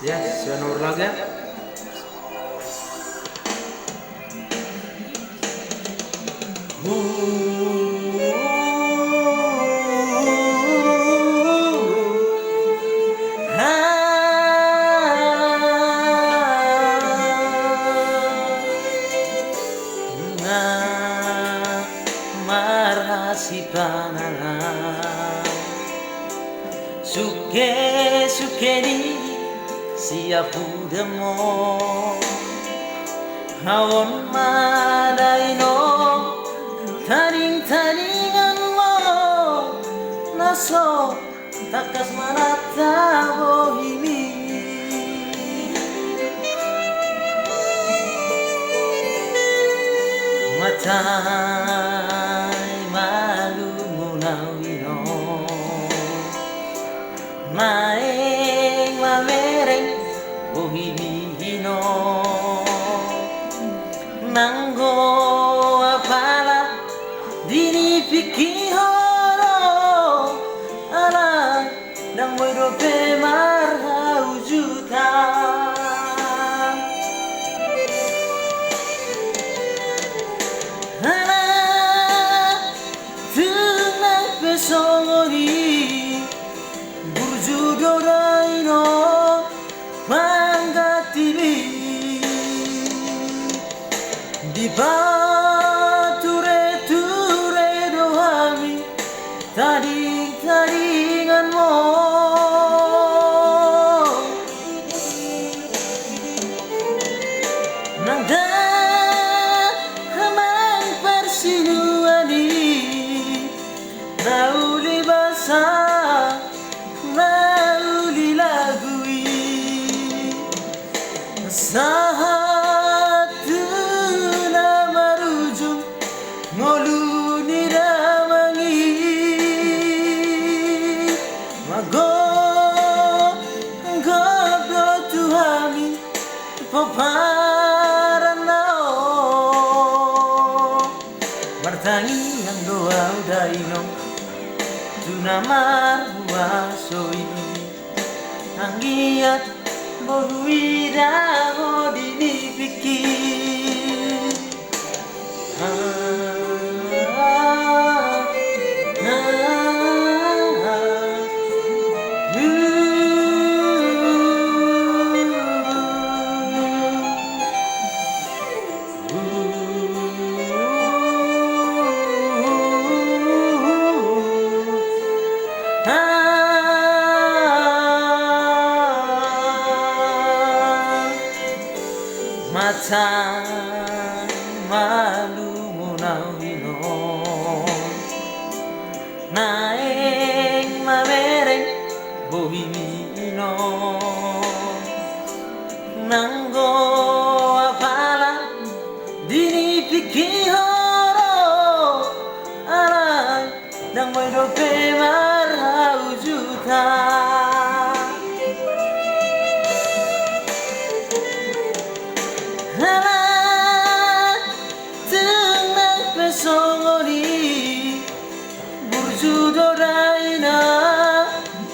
Ya, sudah nomor lagu ya. Suke ni siapu demo hawon madai no taringan mo naso takas manata bohimi matai malu munawino maeng mamereng bohimino nanggo apala dini pikihoro ala dang moiro pe marhau juta ala tunang pesongori burjudorai no mangatibi di bature dohami taringan mo nangda hamang persinuani nauli basa nauli lagui sahatu na marujung ngoluni ramangi mago godo tuhami paparan nao bertangi ang doa udaino tunamar buasoi anggiat bohuira hodini pikir mata malu munawino naeng mamereng bohimino nanggo apala dini pikihoro ala dang moiro pe marhau juta songori burjudorai na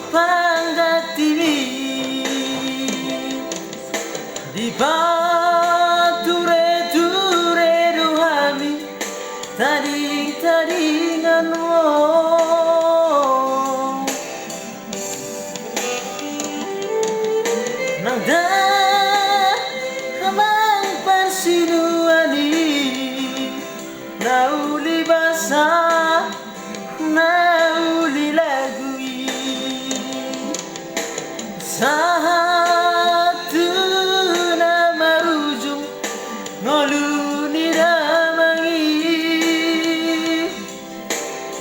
pangatibi di bature dohami taringan mo nangda hamang persinuani nauli basa nauli lagui sahatu na marujung ngoluni ramangi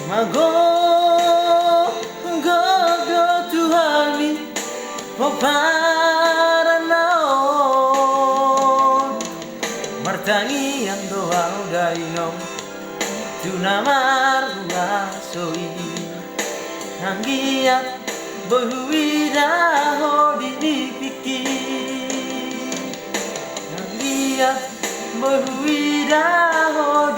mago godo tuhami paparan naon martangi ang doa udaino tunamar buasoi anggiat bohuira hodini pikir anggiat bohuira hodini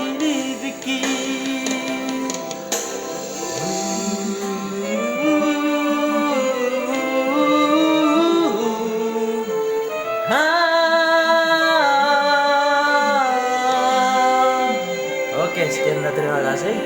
sekian lah, terima kasih.